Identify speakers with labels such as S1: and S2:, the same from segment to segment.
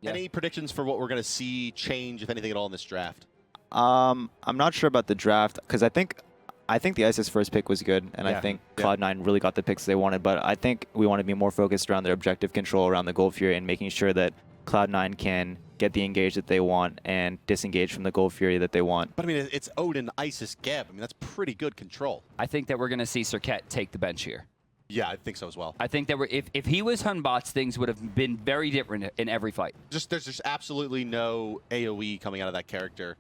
S1: Any predictions for what we're going to see change, if anything at all, in this draft?
S2: I'm not sure about the draft because I think the ISIS first pick was good, and I think Cloud9 really got the picks they wanted. But I think we want to be more focused around their objective control around the Gold Fury and making sure that Cloud9 can get the engage that they want and disengage from the Gold Fury that they want.
S1: But I mean, it's Odin, Isis, Geb. I mean, that's pretty good control.
S3: I think that we're going to see Serket take the bench here.
S1: Yeah, I think so as well.
S3: I think that if he was Hunbots, things would have been very different in every fight.
S1: There's just absolutely no AoE coming out of that character.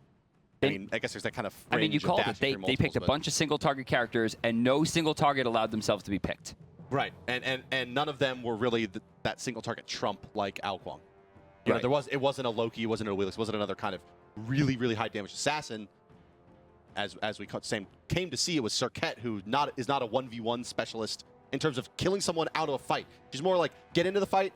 S1: I mean, I guess there's that kind of fringe.
S3: I mean, you called it. They picked a bunch of single target characters, and no single target allowed themselves to be picked.
S1: Right, and none of them were really that single target trump like Alquang. You know, it wasn't a Loki, it wasn't a Awilix, it wasn't another kind of really, really high damage assassin. As we came to see, it was Serket, who is not a 1v1 specialist in terms of killing someone out of a fight. She's more like get into the fight,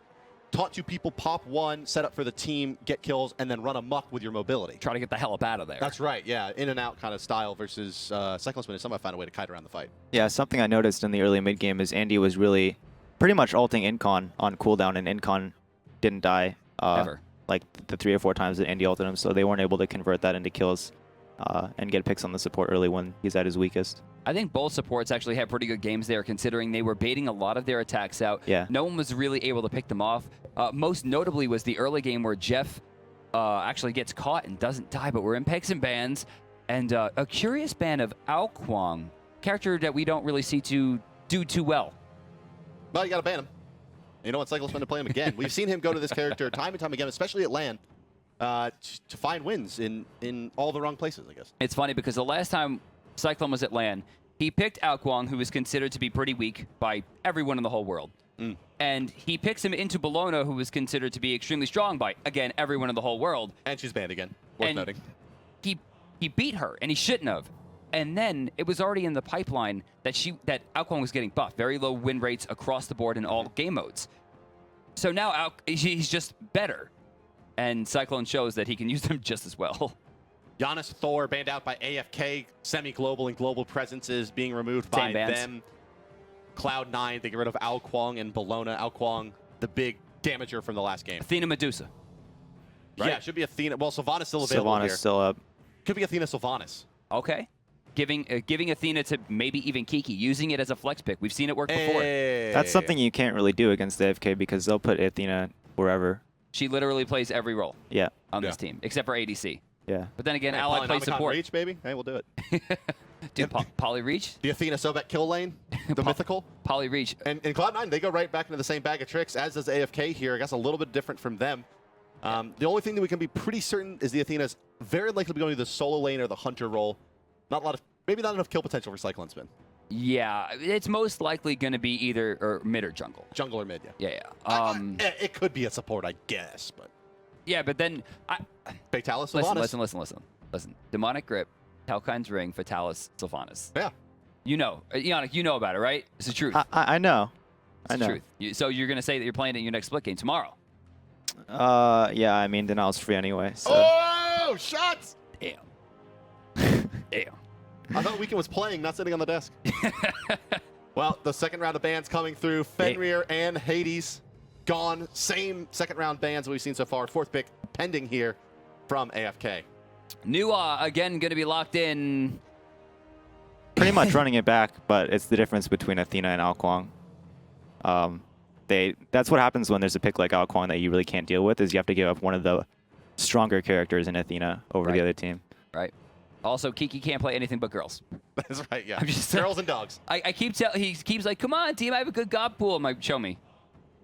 S1: taunt two people, pop one, set up for the team, get kills, and then run amok with your mobility.
S3: Try to get the hell up out of there.
S1: That's right, yeah. In and out kind of style versus Cyclone is somehow found a way to kite around the fight.
S2: Yeah, something I noticed in the early mid game is Andy was really pretty much ulting Incon on cooldown, and Incon didn't die
S3: ever.
S2: Like the 3 or 4 times that Andy ulted him, so they weren't able to convert that into kills and get picks on the support early when he's at his weakest.
S3: I think both supports actually had pretty good games there, considering they were baiting a lot of their attacks out.
S2: Yeah.
S3: No one was really able to pick them off. Most notably was the early game where Jeff actually gets caught and doesn't die, but we're in picks and bans. And a curious ban of Alquang, character that we don't really see to do too well.
S1: Well, you got to ban him. You know what? Cyclone's going to play him again. We've seen him go to this character time and time again, especially at LAN, to find wins in all the wrong places, I guess.
S3: It's funny because the last time Cyclone was at LAN, he picked Alquang, who was considered to be pretty weak by everyone in the whole world. And he picks him into Bologna, who was considered to be extremely strong by, again, everyone in the whole world.
S1: And she's banned again, worth noting.
S3: He beat her, and he shouldn't have. And then it was already in the pipeline that Alquang was getting buffed. Very low win rates across the board in all game modes. So now he's just better. And Cyclone shows that he can use them just as well.
S1: Giannis Thor banned out by AFK. Semi-global and global presence is being removed by them. Cloud9, they get rid of Alquang and Bologna. Alquang, the big damager from the last game.
S3: Athena Medusa.
S1: Right? Yeah, it should be Athena. Well, Sylvanus still available
S2: Sylvanus
S1: here.
S2: Still up.
S1: Could be Athena Sylvanus.
S3: Okay. Giving Athena to maybe even Kiki, using it as a flex pick. We've seen it work before.
S2: That's something you can't really do against the AFK because they'll put Athena wherever.
S3: She literally plays every role on this
S2: Yeah.
S3: team, except for ADC.
S2: Yeah.
S3: But then again, Ally plays support.
S1: Reach, baby. Hey, we'll do it.
S3: Dude, Poly Reach?
S1: The Athena Sobek kill lane, the mythical.
S3: Poly Reach.
S1: And Cloud9, they go right back into the same bag of tricks, as does AFK here. I guess a little bit different from them. The only thing that we can be pretty certain is the Athena's very likely to be going to the solo lane or the hunter role. Maybe not enough kill potential for Cyclone Spin.
S3: Yeah, it's most likely going to be either mid or jungle.
S1: Jungle or mid, yeah.
S3: Yeah.
S1: It could be a support, I guess, but...
S3: Yeah, but then...
S1: Fatalis, Sylvanus.
S3: Listen. Demonic Grip, Talkine's Ring, Fatalis, Sylvanus.
S1: Yeah.
S3: You know. Yannick, you know about it, right? It's the truth.
S2: I know.
S3: It's the truth. So you're going to say that you're playing it in your next split game tomorrow?
S2: Yeah, I mean, Denal's free anyway, so...
S1: Oh, shots!
S3: Damn. Damn.
S1: I thought Weekend was playing, not sitting on the desk. Well, the second round of bans coming through. Fenrir and Hades gone. Same second round bans we've seen so far. Fourth pick pending here from AFK.
S3: Nua, again, going to be locked in.
S2: Pretty much running it back, but it's the difference between Athena and Alquang. That's what happens when there's a pick like Alquang that you really can't deal with, is you have to give up one of the stronger characters in Athena over the other team.
S3: Right. Also, Kiki can't play anything but girls.
S1: That's right, yeah.
S3: I'm just
S1: girls and dogs.
S3: I keep he keeps like, come on, team, I have a good god pool. I'm like, show me.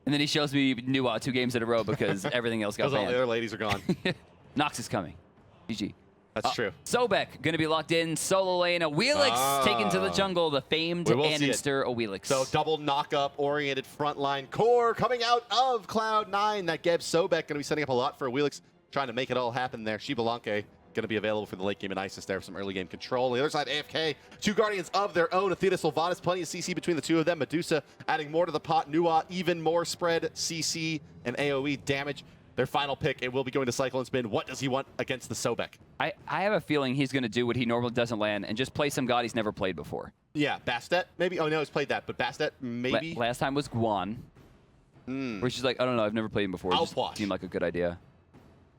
S3: And then he shows me Nua 2 games in a row because everything else got banned.
S1: All the other ladies are gone.
S3: Nox is coming. GG.
S1: That's true.
S3: Sobek going to be locked in. Solo lane. Awilix taken to the jungle. The famed Aninster Awilix.
S1: So double knock-up oriented frontline core coming out of Cloud9. That Geb Sobek going to be setting up a lot for Awilix, trying to make it all happen there. Xbalanque going to be available for the late game in Isis there for some early game control. On the other side, AFK, 2 Guardians of their own. Athena, Sylvanus, plenty of CC between the 2 of them. Medusa adding more to the pot. Nua, even more spread, CC, and AoE damage. Their final pick, it will be going to Cyclone Spin. What does he want against the Sobek?
S3: I have a feeling he's going to do what he normally doesn't land and just play some god he's never played before.
S1: Yeah, Bastet, maybe? Oh, no, he's played that, but Bastet, maybe?
S3: Last time was Guan, where she's like, I don't know, I've never played him before. It just seemed like a good idea.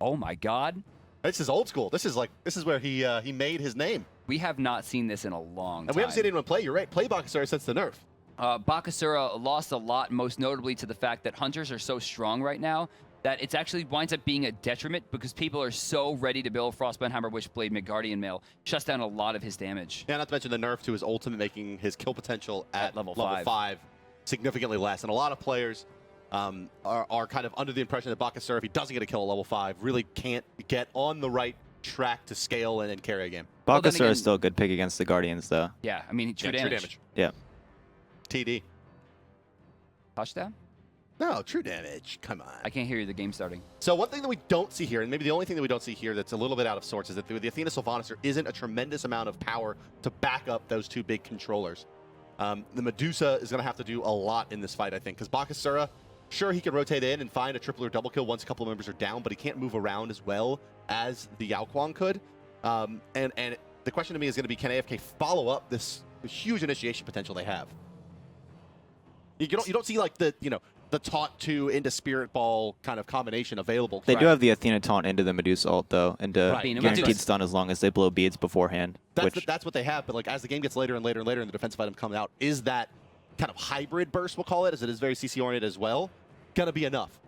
S3: Oh my God.
S1: This is old school. This is where he made his name.
S3: We have not seen this in a long time.
S1: And we haven't seen anyone play. You're right. Play Bakasura since the nerf.
S3: Bakasura lost a lot, most notably to the fact that hunters are so strong right now that it actually winds up being a detriment because people are so ready to build Frostbound Hammer Witchblade Midgardian Mail. Shuts down a lot of his damage.
S1: Yeah, not to mention the nerf to his ultimate, making his kill potential at
S3: level
S1: 5 significantly less. And a lot of players are kind of under the impression that Bakasura, if he doesn't get a kill at level 5, really can't get on the right track to scale and carry a game.
S2: Bakasura is still a good pick against the Guardians, though.
S3: Yeah, I mean, true damage.
S2: Yeah.
S1: TD.
S3: Touchdown?
S1: No, true damage. Come on.
S3: I can't hear you. The game's starting.
S1: So one thing that we don't see here, and maybe the only thing that we don't see here that's a little bit out of sorts, is that the Athena Sylvanus there isn't a tremendous amount of power to back up those two big controllers. The Medusa is going to have to do a lot in this fight, I think, because Bakasura, sure, he can rotate in and find a triple or double kill once a couple of members are down, but he can't move around as well as the Yao Kuang could. And the question to me is going to be, can AFK follow up this huge initiation potential they have? You don't see like the taunt 2 into Spirit Ball kind of combination available.
S2: They do have the Athena taunt into the Medusa ult though, into guaranteed stun as long as they blow beads beforehand.
S1: That's what they have, but like as the game gets later and later and later and the defensive item comes out, is that kind of hybrid burst, we'll call it, as it is very CC oriented as well, gonna be enough?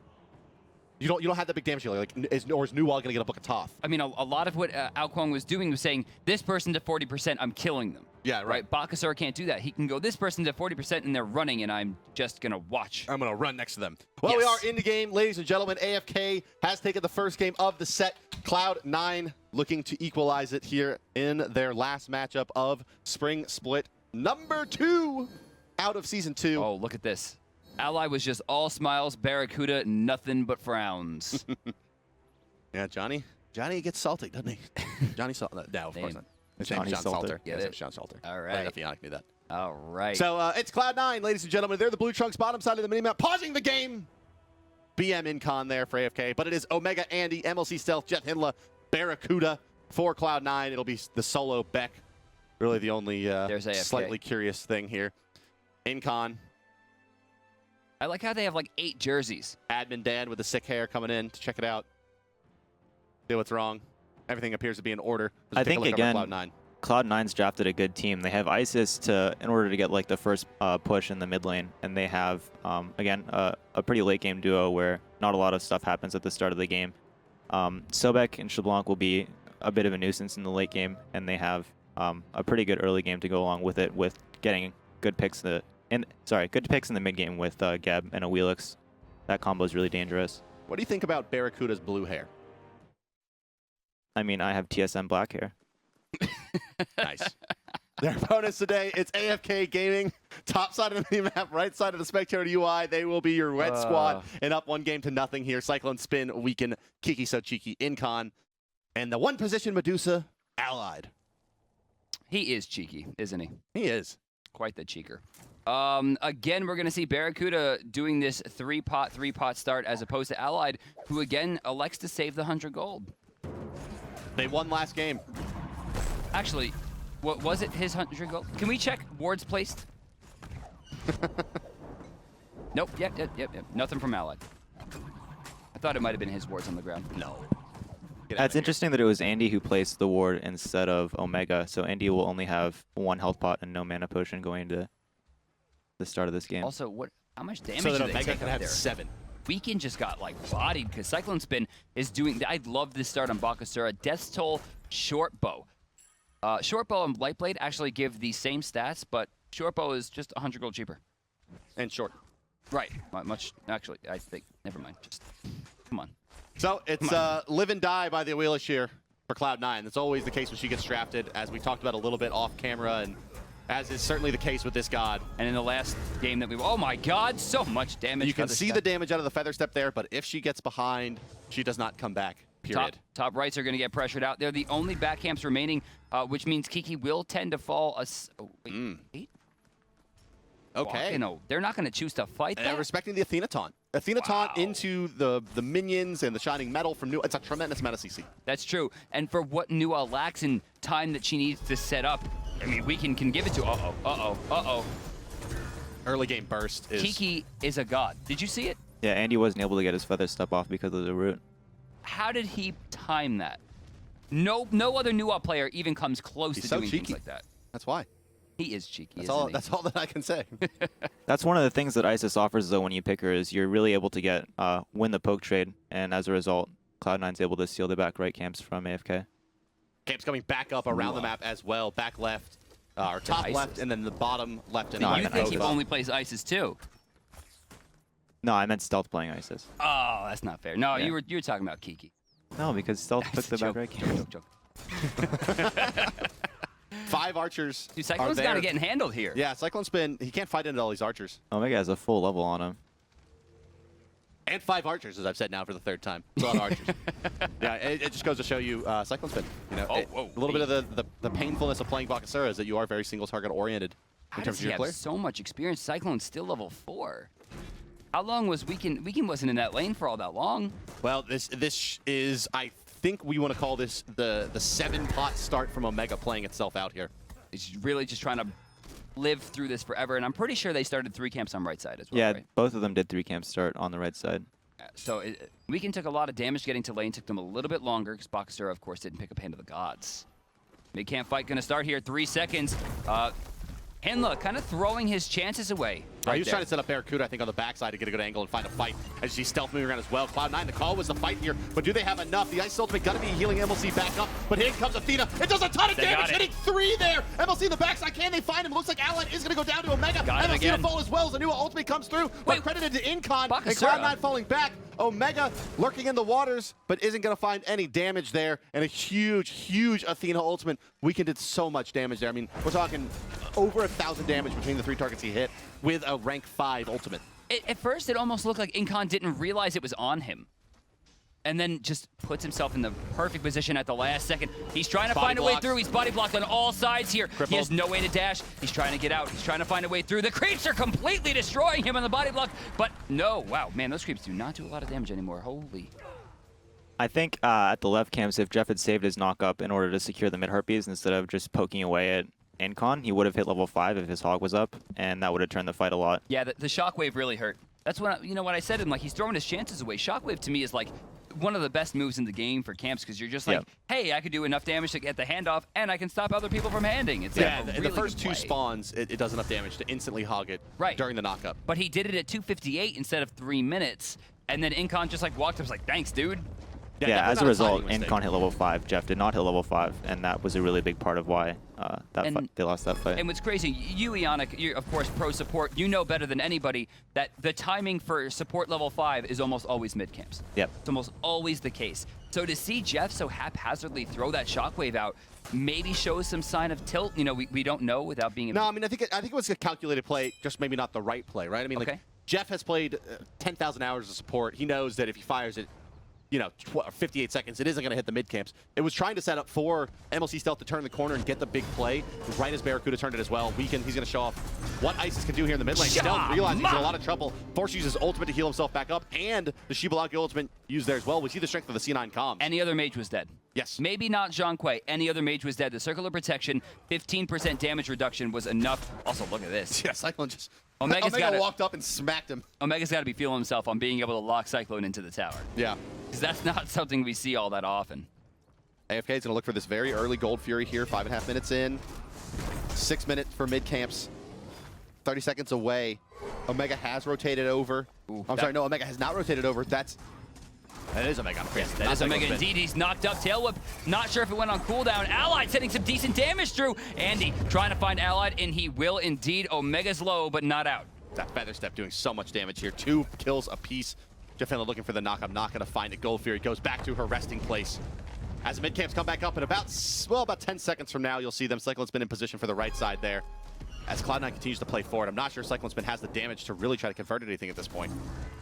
S1: You don't have that big damage dealer. Like, is Nuwal gonna get a Book of Toth?
S3: I mean, a lot of what Ao Kuang was doing was saying, this person to 40%, I'm killing them.
S1: Yeah, right.
S3: Bakasura can't do that. He can go, this person to 40% and they're running, and I'm just gonna watch.
S1: I'm gonna run next to them. Well, we are in the game, ladies and gentlemen. AFK has taken the first game of the set. Cloud9 looking to equalize it here in their last matchup of Spring Split number 2 out of Season 2.
S3: Oh, look at this. Ally was just all smiles, Barracuda, nothing but frowns.
S1: Yeah, Johnny gets salty, doesn't he? Johnny Salter. No, of course not. His name is John Salter.
S3: Yeah,
S1: it's John Salter.
S3: All right.
S1: Fionic knew that.
S3: All right.
S1: So it's Cloud9, ladies and gentlemen. They're the Blue Trunks, bottom side of the minimap, pausing the game. BM Incon there for AFK, but it is Omega Andy, MLC Stealth, Jet Hinla, Barracuda for Cloud9. It'll be the solo Beck. Really the only slightly curious thing here. Incon.
S3: I like how they have like 8 jerseys.
S1: Admin Dan with the sick hair coming in to check it out. See what's wrong. Everything appears to be in order.
S2: I think, again,
S1: Cloud9.
S2: Cloud9's drafted a good team. They have Isis in order to get like the first push in the mid lane, and they have, again, a pretty late game duo where not a lot of stuff happens at the start of the game. Sobek and Xbalanque will be a bit of a nuisance in the late game, and they have a pretty good early game to go along with it, with getting good picks good picks in the mid game with Geb and Awilix. That combo is really dangerous.
S1: What do you think about Barracuda's blue hair?
S2: I mean, I have TSM black hair.
S1: Nice. Their opponents today, it's AFK Gaming. Top side of the map, right side of the Spectator UI. They will be your wet squad and up 1-0 here. Cyclone Spin, Weaken, Kiki So Cheeky, Incon. And the one position Medusa, Allied.
S3: He is cheeky, isn't he?
S1: He is.
S3: Quite the cheeker. Again, we're going to see Barracuda doing this 3-pot start as opposed to Allied, who again elects to save the 100 gold.
S1: They won last game.
S3: Actually, what was it, his 100 gold? Can we check wards placed? Nope, yep. Nothing from Allied. I thought it might have been his wards on the ground.
S1: No.
S2: That's interesting that it was Andy who placed the ward instead of Omega, so Andy will only have 1 health pot and no mana potion going into the start of this game.
S3: Also, how much damage
S1: so that
S3: did they
S1: Omega
S3: take
S1: can
S3: out
S1: have
S3: there?
S1: 7.
S3: Weekend just got like bodied because Cyclone Spin is doing. I love this start on Bakasura. Death's Toll, Short Bow. Short Bow and Light Blade actually give the same stats, but Short Bow is just 100 gold cheaper.
S1: And short.
S3: Right. Much. Actually, I think. Never mind. Just come on.
S1: So it's live and die by the Awilix here for Cloud9. That's always the case when she gets drafted, as we talked about a little bit off camera, and as is certainly the case with this god.
S3: And in the last game that oh my god, so much damage.
S1: You can see the damage out of the Feather Step there, but if she gets behind, she does not come back, period.
S3: Top rights are going to get pressured out. They're the only back camps remaining, which means Kiki will tend to fall. 8?
S1: Okay.
S3: Well, they're not going to choose to fight that.
S1: Respecting the Athena taunt. Athena taunt into the minions and the Shining Metal from New. It's a tremendous amount of CC.
S3: That's true. And for what Nuwa lacks in time that she needs to set up, I mean, we can give it to.
S1: Early game burst is.
S3: Kiki is a god. Did you see it?
S2: Yeah, Andy wasn't able to get his Feather Step off because of the root.
S3: How did he time that? No other Nuwa player even comes close to doing things like that.
S1: That's why.
S3: He is cheeky,
S1: That's all that I can say.
S2: That's one of the things that ISIS offers, though, when you pick her, is you're really able to get win the poke trade, and as a result, Cloud9's able to steal the back right camps from AFK.
S1: Camps coming back up around the map as well. Back left, or top left, and then the bottom left. And
S3: you think he only plays ISIS too?
S2: No, I meant stealth playing ISIS.
S3: Oh, that's not fair. No, you were talking about Kiki.
S2: No, because stealth took the back right camp.
S3: Joke.
S1: 5 archers.
S3: Dude, Cyclone's kind of getting handled here.
S1: Yeah, Cyclone's he can't fight into all these archers.
S2: Omega has a full level on him.
S1: And 5 archers, as I've said now for the 3rd time. It's a lot of archers. Yeah, it just goes to show you, Cyclone Spin. You know, a little bit of the painfulness of playing Bakasura is that you are very single target oriented in terms of your player.
S3: So much experience. Cyclone's still level 4. How long was Weekend wasn't in that lane for all that long?
S1: Well, this is, I think we want to call this the 7-pot start from Omega playing itself out here.
S3: He's really just trying to live through this forever, and I'm pretty sure they started 3 camps on right side as well.
S2: Yeah,
S3: right?
S2: both of them did 3 camps start on the right side.
S3: So Weekend took a lot of damage getting to lane, took them a little bit longer because Bakasura, of course, didn't pick up Hand of the Gods. Mid-camp fight going to start here, 3 seconds. Henla kind of throwing his chances away.
S1: He was trying to set up Barracuda, I think, on the backside to get a good angle and find a fight. As you see stealth moving around as well. Cloud9, the call was the fight here, but do they have enough? The Ice Ultimate gonna be healing MLC back up, but here comes Athena. It does a ton of damage, hitting 3 there. MLC in the backside, can they find him? Looks like Allied is gonna go down to Omega. MLC to fall as well as the new Ultimate comes through, but credited to Incon, and Cloud9 falling back. Omega lurking in the waters, but isn't gonna find any damage there, and a huge Athena Ultimate. Weekend did so much damage there. I mean, we're talking over 1,000 damage between the 3 targets he hit with a rank 5 ultimate.
S3: At first, it almost looked like Incon didn't realize it was on him. And then just puts himself in the perfect position at the last second. He's trying to find a way through. He's body blocked on all sides here. Crippled. He has no way to dash. He's trying to get out. He's trying to find a way through. The creeps are completely destroying him on the body block. But no, wow, man, those creeps do not do a lot of damage anymore. Holy.
S2: I think at the left camps, if Jeff had saved his knock-up in order to secure the mid-harpies instead of just poking away at Incon, he would have hit level 5 if his hog was up, and that would have turned the fight a lot.
S3: Yeah, the shockwave really hurt. That's what what I said. Like, he's throwing his chances away. Shockwave to me is like one of the best moves in the game for camps because you're just like, hey, I could do enough damage to get the handoff, and I can stop other people from handing. It's
S1: yeah,
S3: like
S1: the first 2 spawns, it does enough damage to instantly hog it during the knockup.
S3: But he did it at 2:58 instead of 3 minutes, and then Incon just like walked up, was like, thanks, dude.
S2: Yeah, as a result, Incon hit level 5. Jeff did not hit level 5, and that was a really big part of why they lost that fight.
S3: And what's crazy, you, Ionic, you're, of course, pro support. You know better than anybody that the timing for support level 5 is almost always mid-camps.
S2: Yep.
S3: It's almost always the case. So to see Jeff so haphazardly throw that shockwave out maybe shows some sign of tilt. You know, we don't know without being...
S1: No, I mean, I think it was a calculated play, just maybe not the right play, right? I mean, like, Jeff has played 10,000 hours of support. He knows that if he fires it, 58 seconds, it isn't going to hit the mid-camps. It was trying to set up for MLC Stealth to turn the corner and get the big play. Right as Barracuda turned it as well. Weekend, he's going to show off what ISIS can do here in the mid lane. Stealth realizes he's in a lot of trouble. Force uses ultimate to heal himself back up, and the Xbalanque ultimate used there as well. We see the strength of the C9 comms.
S3: Any other mage was dead.
S1: Yes.
S3: Maybe not Zhang. Any other mage was dead. The Circle of Protection, 15% damage reduction was enough. Also, look at this.
S1: Yeah, Cyclone just...
S3: Omega
S1: walked up and smacked him.
S3: Omega's got to be feeling himself on being able to lock Cyclone into the tower.
S1: Yeah.
S3: Because that's not something we see all that often.
S1: AFK is going to look for this very early Gold Fury here, 5.5 minutes in. 6 minutes for mid-camps. 30 seconds away. Omega has rotated over. I'm sorry, no, Omega has not rotated over. That is Omega.
S3: Yes, that is Omega indeed. He's knocked up. Tail Whip, not sure if it went on cooldown. Allied hitting some decent damage through. Andy trying to find Allied, and he will indeed. Omega's low, but not out.
S1: That Feather Step doing so much damage here. 2 kills apiece. Jeff Henla looking for the knock. I'm not going to find it. Gold Fury goes back to her resting place. As the mid-camps come back up in about 10 seconds from now, you'll see them. Cyclone Spin in position for the right side there. As Cloud9 continues to play forward, I'm not sure Cyclone Spin has the damage to really try to convert anything at this point,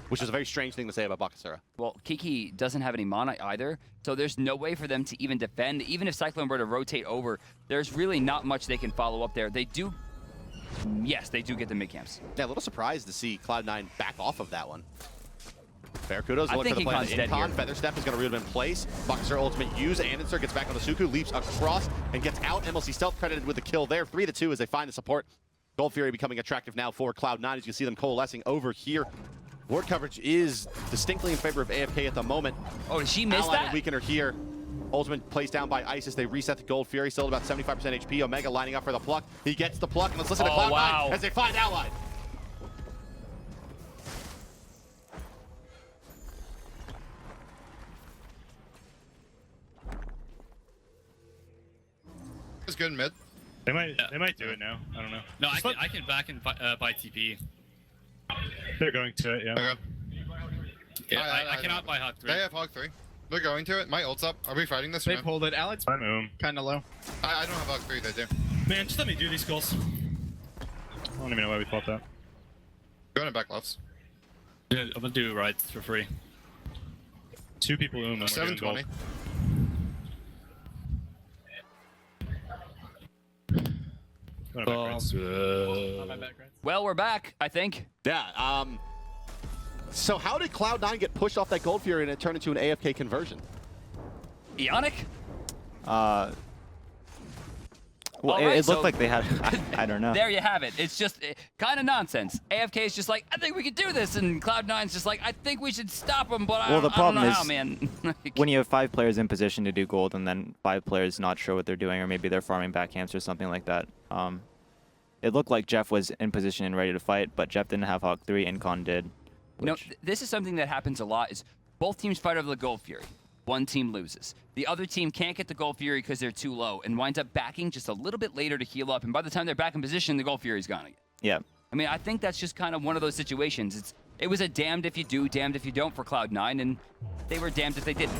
S1: which is a very strange thing to say about Bakasura.
S3: Well, Kiki doesn't have any mana either, so there's no way for them to even defend. Even if Cyclone were to rotate over, there's really not much they can follow up there. They do, yes, they do get the mid-camps.
S1: Yeah, a little surprised to see Cloud9 back off of that one. Barracuda's looking for the play. Incon, Feather Step is going to root him in place. Bakasura ultimate use. Andancer gets back on the Suku, leaps across, and gets out. MLC Stealth credited with the kill there. 3-2 as they find the support. Gold Fury becoming attractive now for Cloud9 as you see them coalescing over here Ward coverage is distinctly in favor of AFK at the moment.
S3: Oh, did she miss
S1: Ally
S3: that?
S1: and Weakener here. Ultimate placed down by Isis. They reset the Gold Fury, still at about 75% HP. Omega lining up for the pluck. He gets the pluck, and let's listen to Cloud9
S3: wow.
S1: as they find Ally.
S4: It's good in mid.
S5: They might do it now. I don't know.
S6: No, I can back and buy TP.
S5: They're going to it, yeah.
S4: Okay.
S6: Yeah, I cannot buy Hawk 3.
S4: They have Hog 3. They're going to it. My ult's up. Are we fighting this?
S7: They pulled it. Alex
S5: I move.
S7: kind of low.
S4: I don't have Hog 3. They do.
S6: Man, just let me do these goals.
S5: I don't even know why we thought that.
S4: Going to back lefts.
S6: Yeah, I'm gonna do rights for free.
S5: 2 people oom.
S4: 720.
S3: Well, we're back, I think.
S1: Yeah, so how did Cloud9 get pushed off that Gold Fury and it turned into an AFK conversion?
S3: Ionic?
S2: Well,
S3: Alright,
S2: it looked
S3: so-
S2: like they had. I don't know.
S3: There you have it. It's just kind of nonsense. AFK is just like, I think we could do this, and Cloud9's just like, I think we should stop them, but
S2: Well, the
S3: I don't
S2: problem
S3: know
S2: is
S3: how, man. Like,
S2: when you have 5 players in position to do gold and then 5 players not sure what they're doing, or maybe they're farming back camps or something like that. It looked like Jeff was in position and ready to fight, but Jeff didn't have Hawk 3, Incon did.
S3: you know, this is something that happens a lot. Is both teams fight over the Gold Fury. One team loses. The other team can't get the Gold Fury because they're too low and winds up backing just a little bit later to heal up. And by the time they're back in position, the Gold Fury's gone again.
S2: Yeah.
S3: I mean, I think that's just kind of one of those situations. It was a damned if you do, damned if you don't for Cloud9, and they were damned if they didn't.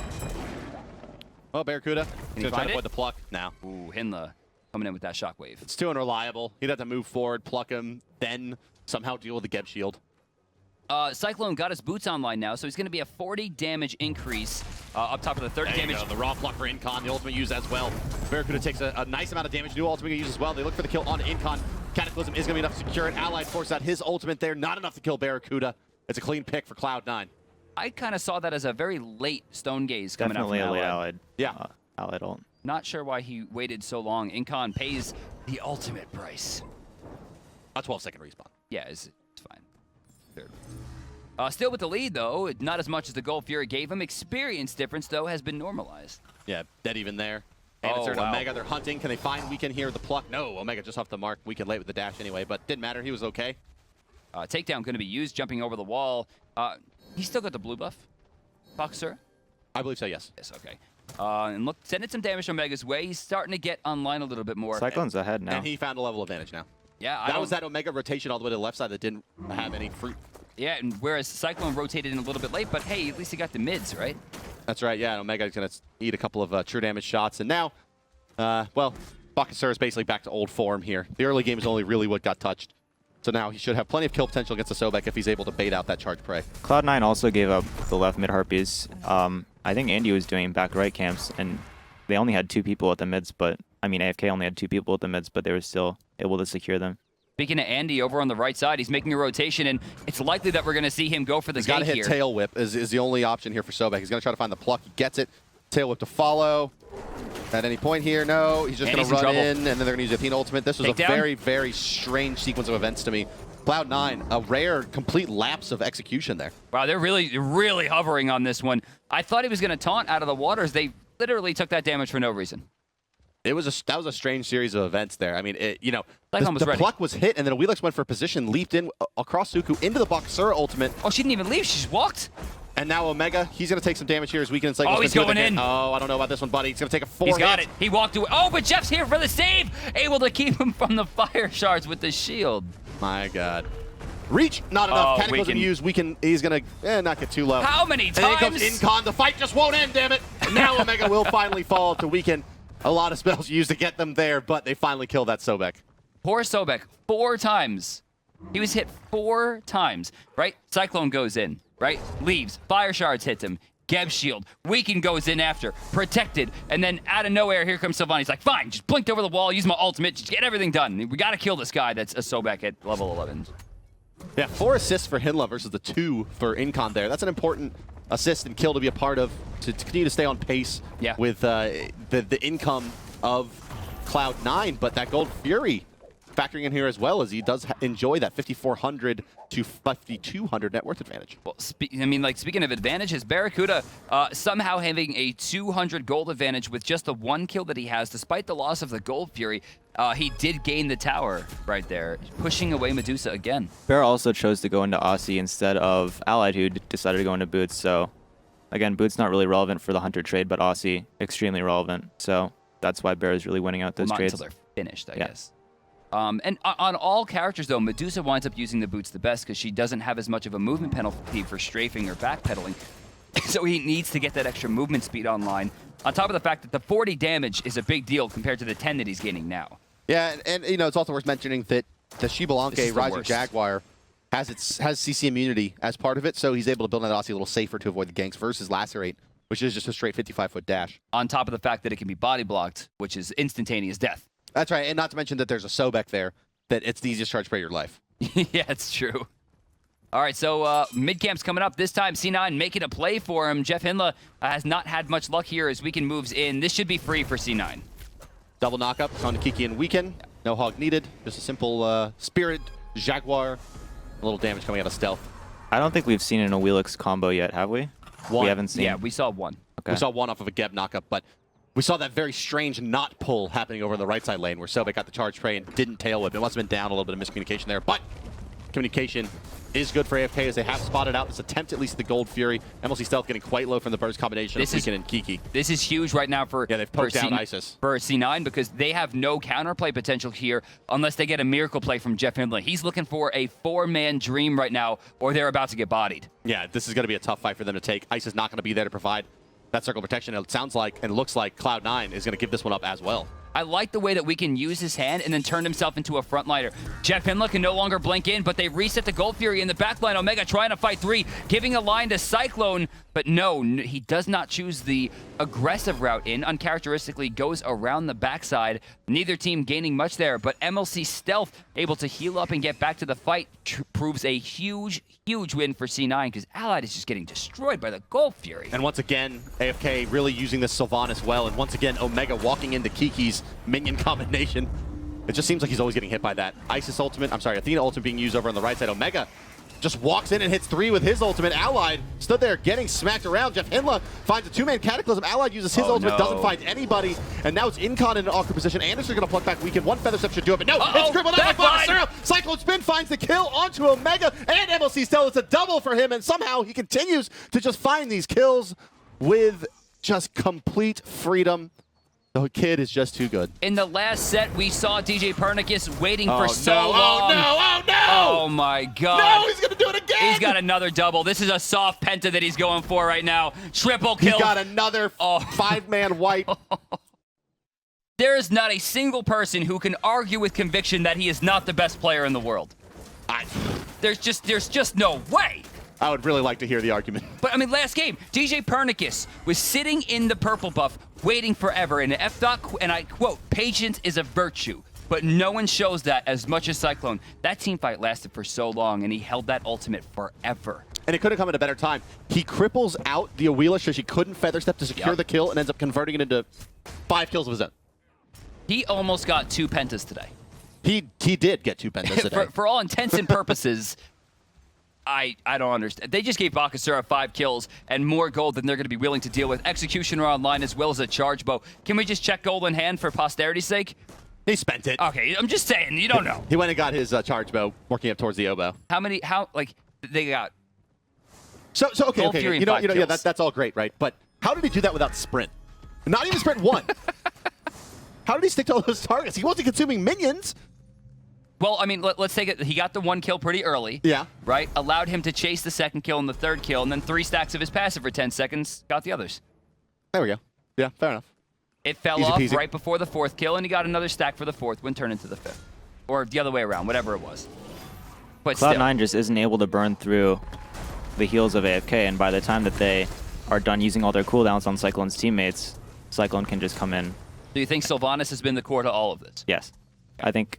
S1: Oh, Barracuda. He's
S3: he
S1: going to try
S3: find
S1: to
S3: it?
S1: avoid the pluck now.
S3: Ooh, Hinla coming in with that shockwave.
S1: It's too unreliable. He'd have to move forward, pluck him, then somehow deal with the Geb shield.
S3: Cyclone got his boots online now, so he's going to be a 40 damage increase up top of the 30
S1: There you
S3: damage.
S1: go, the raw pluck for Incon, the ultimate use as well. Barracuda takes a nice amount of damage, new ultimate use as well. They look for the kill on Incon. Cataclysm is going to be enough to secure it. Allied forces out his ultimate there, not enough to kill Barracuda. It's a clean pick for Cloud9.
S3: I kind of saw that as a very late Stone Gaze coming
S2: Definitely
S3: out
S2: a
S3: from
S2: late
S3: Allied.
S2: Allied.
S1: Yeah.
S2: Allied ult.
S3: Not sure why he waited so long. Incon pays the ultimate price.
S1: A 12-second respawn.
S3: Yeah, it's fine. Third. Still with the lead, though. Not as much as the Gold Fury gave him. Experience difference, though, has been normalized.
S1: Yeah, dead even there. And
S3: Oh,
S1: it's
S3: wow.
S1: Omega, they're hunting. Can they find Weekend here with the pluck? No, Omega just off the mark. Weekend late with the dash anyway, but didn't matter. He was okay.
S3: Takedown going to be used, jumping over the wall. He's still got the blue buff. Bakasura?
S1: I believe so, yes.
S3: Yes, okay. And look, sending some damage to Omega's way. He's starting to get online a little bit more.
S2: Cyclone's ahead now.
S1: And he found a level advantage now.
S3: Yeah,
S1: That was that Omega rotation all the way to the left side that didn't have any fruit.
S3: Yeah, and whereas Cyclone rotated in a little bit late, but hey, at least he got the mids, right?
S1: That's right, yeah. Omega's going to eat a couple of true damage shots. And now, well, Bakasura is basically back to old form here. The early game is only really what got touched. So now he should have plenty of kill potential against the Sobek if he's able to bait out that charge prey.
S2: Cloud9 also gave up the left mid Harpies. I think Andy was doing back right camps, and they only had 2 people at the mids, but I mean AFK only had 2 people at the mids, but they were still able to secure them.
S3: Speaking of Andy over on the right side, he's making a rotation, and it's likely that we're going to see him go for the
S1: He's got to
S3: gank
S1: hit
S3: here.
S1: Tail Whip is the only option here for Sobek. He's going to try to find the pluck. He gets it. Tail Whip to follow. At any point here, no. He's just going to run in, and then they're going to use Athena ultimate. This was a very, very strange sequence of events to me. Cloud9, a rare, complete lapse of execution there.
S3: Wow, they're really hovering on this one. I thought he was going to taunt out of the waters. They literally took that damage for no reason.
S1: That was a strange series of events there. I mean, the
S3: ready.
S1: pluck was hit, and then Awilix went for position, leaped in across Suku into the Bakasura ultimate.
S3: Oh, she didn't even leave. She just walked.
S1: And now Omega, he's going to take some damage here as Weekend and Cyclone's
S3: Oh, he's
S1: gonna do
S3: going in.
S1: Oh, I don't know about this one, buddy. He's going to take a 4
S3: He's got
S1: hit.
S3: it. He walked away. Oh, but Jeff's here for the save. Able to keep him from the fire shards with the shield.
S1: My God. Reach, not enough.
S3: Oh,
S1: Cataclysm
S3: Weekend.
S1: used. Weekend, he's going to not get too low.
S3: How many
S1: And then
S3: times?
S1: comes Incon. The fight just won't end, damn it. And now Omega will finally fall to Weekend. A lot of spells used to get them there, but they finally kill that Sobek.
S3: Poor Sobek. 4 times. He was hit 4 times, right? Cyclone goes in, right? Leaves. Fire shards hits him. Geb shield. Weekend goes in after. Protected. And then out of nowhere, here comes Sylvanus. He's like, fine, just blinked over the wall, use my ultimate, just get everything done. We got to kill this guy that's a Sobek at level 11.
S1: Yeah, 4 assists for Hinla versus the 2 for Incon there. That's an important assist and kill to be a part of, to continue to stay on pace with the income of Cloud9. But that Gold Fury factoring in here as well, as he does enjoy that 5,400 to 5,200 net worth advantage.
S3: Well, speaking of advantages, Barracuda somehow having a 200 gold advantage with just the 1 kill that he has, despite the loss of the Gold Fury. He did gain the tower right there, pushing away Medusa again.
S2: Bear also chose to go into Aussie instead of Allied, who decided to go into Boots. So, again, Boots not really relevant for the Hunter trade, but Aussie extremely relevant. So that's why Bear is really winning out those
S3: Not
S2: trades.
S3: until they're finished, I guess. And on all characters, though, Medusa winds up using the Boots the best because she doesn't have as much of a movement penalty for strafing or backpedaling. So he needs to get that extra movement speed online. On top of the fact that the 40 damage is a big deal compared to the 10 that he's gaining now.
S1: Yeah, and you know, it's also worth mentioning that the Xbalanque Rising Jaguar has CC immunity as part of it, so he's able to build an Aussie a little safer to avoid the ganks versus Lacerate, which is just a straight 55-foot dash.
S3: On top of the fact that it can be body blocked, which is instantaneous death.
S1: That's right, and not to mention that there's a Sobek there, that it's the easiest charge spray of your life.
S3: Yeah, it's true. All right, so mid-camp's coming up. This time, C9 making a play for him. Jeff Hinla has not had much luck here as Weekend moves in. This should be free for C9.
S1: Double knockup on to Kiki and Weekend. No hog needed. Just a simple Spirit, Jaguar. A little damage coming out of stealth.
S2: I don't think we've seen an Awilix combo yet, have we?
S1: One.
S2: We haven't seen.
S3: Yeah, we saw one.
S2: Okay.
S1: We saw one off of a Geb knockup, but we saw that very strange knot pull happening over in the right side lane where Sobek got the charge spray and didn't tail whip. It must have been down, a little bit of miscommunication there, but communication is good for AFK as they have spotted out this attempt, at least the Gold Fury. MLC Stealth getting quite low from the burst combination of Weekend and Kiki.
S3: This is huge right now for
S1: they've poked out ISIS.
S3: For C9 because they have no counterplay potential here unless they get a miracle play from Jeff Hindley. He's looking for a 4-man dream right now, or they're about to get bodied.
S1: Yeah, this is going to be a tough fight for them to take. ISIS not going to be there to provide that circle protection. It sounds like and looks like Cloud9 is going to give this one up as well.
S3: I like the way that we can use his hand and then turn himself into a frontliner. Jeff Hinla can no longer blink in, but they reset the Gold Fury in the backline. Omega trying to fight 3, giving a line to Cyclone, but no, he does not choose the aggressive route in. Uncharacteristically goes around the backside. Neither team gaining much there, but MLC Stealth able to heal up and get back to the fight proves a huge, huge win for C9 because Allied is just getting destroyed by the Gold Fury.
S1: And once again, AFK really using this Sylvanus well, and once again, Omega walking into Kiki's minion combination. It just seems like he's always getting hit by that. Isis ultimate, I'm sorry, Athena ultimate being used over on the right side. Omega just walks in and hits 3 with his ultimate. Allied stood there getting smacked around. Jeff Hinla finds a 2-man Cataclysm. Allied uses his ultimate, doesn't find anybody. And now it's Incon in an awkward position. Anderson's going to pluck back Weekend. One Feather Step should do it, but no, it's crippled out by Bakasura. Cyclone Spin finds the kill onto Omega, and MLC Stealth. It's a double for him, and somehow he continues to just find these kills with just complete freedom. The kid is just too good.
S3: In the last set, we saw DJ Pernicus waiting for so
S1: long.
S3: long.
S1: Oh, no! Oh, no!
S3: Oh, my God.
S1: No, he's going to do it again!
S3: He's got another double. This is a soft penta that he's going for right now. Triple kill.
S1: He's got another 5-man wipe.
S3: There is not a single person who can argue with conviction that he is not the best player in the world. There's just no way.
S1: I would really like to hear the argument.
S3: But, I mean, last game, DJ Pernicus was sitting in the purple buff, waiting forever, and and I quote, patience is a virtue, but no one shows that as much as Cyclone. That team fight lasted for so long, and he held that ultimate forever.
S1: And it could have come at a better time. He cripples out the Awilix so she couldn't Feather Step to secure the kill and ends up converting it into 5 kills of his own.
S3: He almost got 2 pentas today.
S1: He did get 2 pentas today.
S3: for all intents and purposes, I don't understand. They just gave Bakasura 5 kills and more gold than they're going to be willing to deal with. Executioner online as well as a charge bow. Can we just check gold in hand for posterity's sake?
S1: He spent it.
S3: Okay, I'm just saying, you don't know.
S1: He went and got his charge bow, working up towards the oboe.
S3: They got...
S1: So okay. You know, yeah, that's all great, right? But how did he do that without sprint? Not even sprint 1. How did he stick to all those targets? He wasn't consuming minions.
S3: Well, I mean, let's take it. He got the 1 kill pretty early.
S1: Yeah.
S3: Right? Allowed him to chase the 2nd kill and the 3rd kill, and then 3 stacks of his passive for 10 seconds. Got the others.
S1: There we go. Yeah, fair enough.
S3: It fell
S1: Easy
S3: off
S1: peasy.
S3: right before the 4th kill, and he got another stack for the 4th when turned into the 5th. Or the other way around, whatever it was. But
S2: Cloud9 just isn't able to burn through the heals of AFK, and by the time that they are done using all their cooldowns on Cyclone's teammates, Cyclone can just come in.
S3: Do you think Sylvanus has been the core to all of this?
S2: Yes. I think...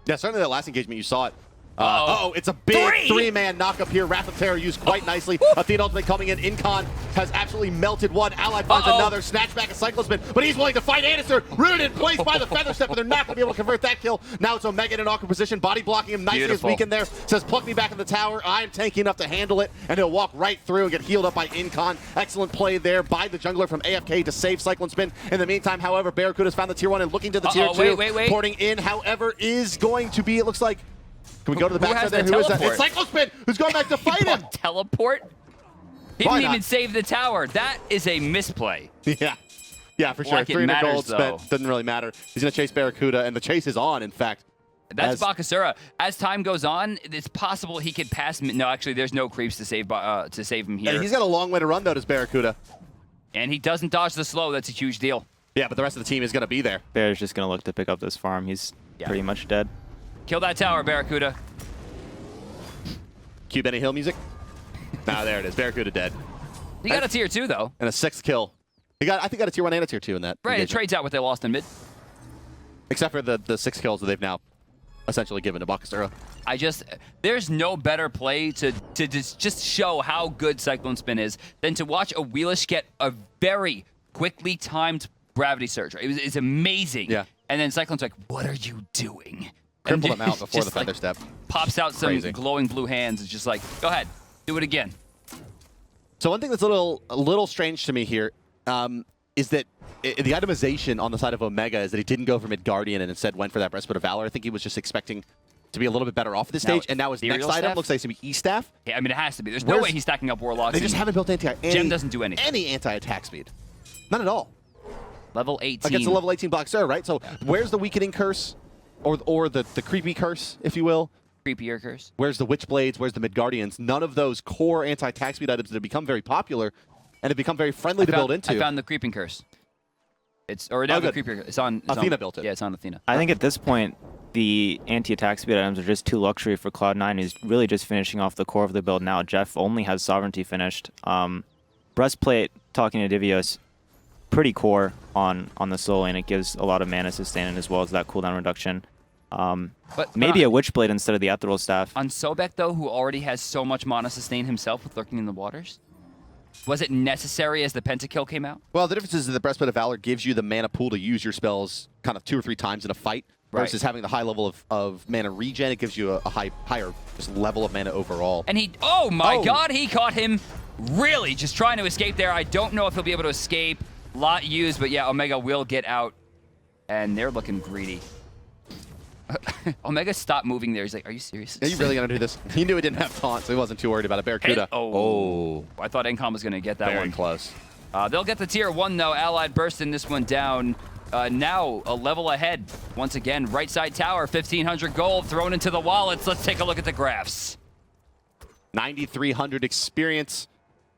S1: Yeah, certainly that last engagement, you saw it. It's a big three-man knock-up here. Wrath of Terror used quite nicely. Athena ultimate coming in. Incon has absolutely melted one. Allied finds another. Snatch back a Cyclospin, but he's willing to fight Anderson. Rooted in place by the Feather Step, but they're not going to be able to convert that kill. Now it's Omega in an awkward position. Body blocking him nicely as Weekend there. Says, pluck me back in the tower. I am tanky enough to handle it, and he'll walk right through and get healed up by Incon. Excellent play there by the jungler from AFK to save Cyclone Spin. In the meantime, however, Barracuda's found the tier 1 and looking to the tier 2.
S3: Wait.
S1: Porting in, however, is going to be, it looks like, can we go to the backside there? Who is that? It's Cyclospin who's going back to fight him.
S3: Teleport? He didn't even save the tower. That is a misplay.
S1: Yeah, for sure.
S3: Like
S1: 300 gold spent. Doesn't really matter. He's going to chase Barracuda, and the chase is on, in fact.
S3: That's Bakasura. As time goes on, it's possible he could pass. No, actually, there's no creeps to save him here.
S1: Yeah, he's got a long way to run, though, does Barracuda.
S3: And he doesn't dodge the slow. That's a huge deal.
S1: Yeah, but the rest of the team is going to be there.
S2: Bear's just going to look to pick up this farm. He's pretty much dead.
S3: Kill that tower, Barracuda.
S1: Cue Benny Hill music. There it is. Barracuda dead.
S3: He got a tier 2, though.
S1: And a 6th kill. I think got a tier 1 and a tier 2 in that.
S3: Right, it trades out what they lost in mid.
S1: Except for the 6 kills that they've now essentially given to Bakasura.
S3: There's no better play to just show how good Cyclone Spin is than to watch Awilix get a very quickly timed gravity surge. It's amazing.
S1: Yeah.
S3: And then Cyclone's like, what are you doing?
S1: Crippled him out before the Feather Step.
S3: Pops out some glowing blue hands. It's just like, go ahead, do it again.
S1: So one thing that's a little strange to me here is that the itemization on the side of Omega is that he didn't go for Mid-Guardian and instead went for that Breastplate of Valor. I think he was just expecting to be a little bit better off at this stage, and now his next item looks like it's going to be E-Staff.
S3: Yeah, I mean, it has to be. There's no way he's stacking up Warlocks.
S1: They just haven't built
S3: Gem doesn't do anything.
S1: Any anti-attack speed. None at all.
S3: Level 18.
S1: Against a level 18 Bakasura, right? So where's the Weakening Curse? Or the creepy curse, if you will.
S3: Creepier curse.
S1: Where's the Witchblades? Where's the Mid-Guardians? None of those core anti-attack speed items that have become very popular and have become very friendly to build into.
S3: I found the Creeping Curse. The Creepier Curse. It's on
S1: Athena built it.
S3: Yeah, it's on Athena.
S2: I think at this point, the anti-attack speed items are just too luxury for Cloud9, who's really just finishing off the core of the build now. Jeff only has Sovereignty finished. Breastplate, talking to Divios, pretty core on the soul, and it gives a lot of mana sustain as well as that cooldown reduction. But maybe a Witchblade instead of the Ethereal Staff.
S3: On Sobek, though, who already has so much mana sustain himself with Lurking in the Waters, was it necessary as the pentakill came out?
S1: Well, the difference is that the Breastplate of Valor gives you the mana pool to use your spells kind of 2 or 3 times in a fight, versus having the high level of mana regen. It gives you a higher just level of mana overall.
S3: And oh my god, he caught him really just trying to escape there. I don't know if he'll be able to escape. Lot used, but yeah, Omega will get out. And they're looking greedy. Omega stopped moving there. He's like, are you serious?
S1: Are you really going to do this? He knew he didn't have taunt, so he wasn't too worried about it. Barracuda.
S3: I thought Incom was going to get that one.
S1: Very close.
S3: They'll get the tier 1, though. Allied bursting this one down. Now a level ahead. Once again, right side tower, 1,500 gold thrown into the wallets. Let's take a look at the graphs.
S1: 9,300 experience,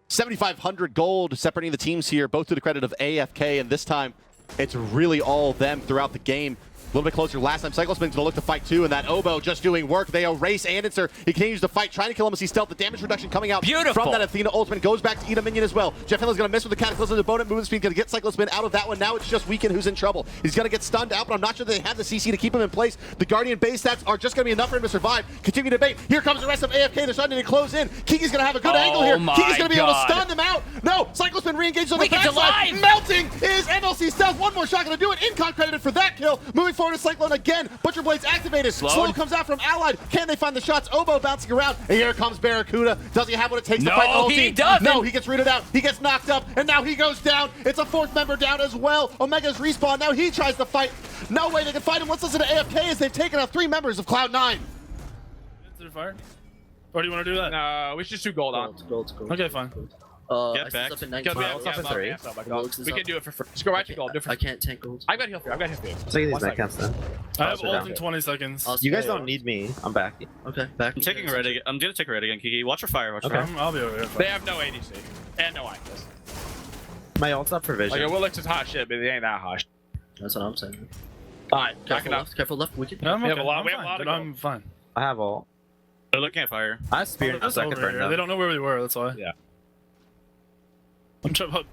S1: 7,500 gold separating the teams here, both to the credit of AFK, and this time it's really all them throughout the game. A little bit closer. Last time, Cyclospin's going to look to fight too, and that Oboe just doing work. They erase Anderson. He continues to fight, trying to kill him as he stealth. The damage reduction coming out from that Athena ultimate goes back to eat a minion as well. Jeff Hinley's going to miss with the Cataclysm. The bonus movement speed going to get Cyclospin out of that one. Now it's just Weekend who's in trouble. He's going to get stunned out, but I'm not sure they have the CC to keep him in place. The Guardian base stats are just going to be enough for him to survive. Continue to bait. Here comes the rest of AFK. They're starting to close in. Kiki's going to have a good angle here. Kiki's going to be able to stun them out. No, Cyclospin re-engages on the backside. Melting is MLC stealth. One more shot going to do it. Incon credited for that kill. Moving forward to Cyclone again. Butcher Blade's activated. Slow comes out from Allied. Can they find the shots? Oboe bouncing around. And here comes Barracuda. Does he have what it takes to fight the whole team?
S3: Doesn't.
S1: No, he gets rooted out. He gets knocked up. And now he goes down. It's a 4th member down as well. Omega's respawn. Now he tries to fight. No way they can fight him. Let's listen to AFK as they've taken out 3 members of Cloud9.
S5: Into the fire? Or do you want to do that?
S7: No, we should just do gold on.
S8: Gold.
S5: Okay, fine.
S7: Get back.
S8: Up in
S7: Get
S8: 19.
S7: back.
S8: Up in 3.
S7: We can do it for free. Just go right to gold. Do it for
S8: I can't tank gold.
S7: I've got heal for you. I've got heal for you.
S9: Taking these back camps then.
S5: I have ult in 20 seconds.
S9: You guys don't need me. I'm back.
S8: Okay, back.
S6: I'm taking red again. I'm gonna take red again, Kiki. Watch your fire. Watch your fire.
S5: I'll be over here.
S7: They have no ADC. And no ICOS.
S9: My ult's up for vision.
S7: Like, Awilix is hot shit, but it ain't that hot.
S8: That's what I'm saying.
S7: Alright, backing up.
S8: Careful left, wicked.
S5: Yeah,
S7: We have a lot of
S5: I'm fine.
S9: I have ult.
S6: They're looking at fire.
S9: I have spear in a
S5: That's
S9: second
S5: over
S9: burn
S5: here.
S9: though.
S5: They don't know where we were, that's why.
S7: Yeah.
S5: I'm trying to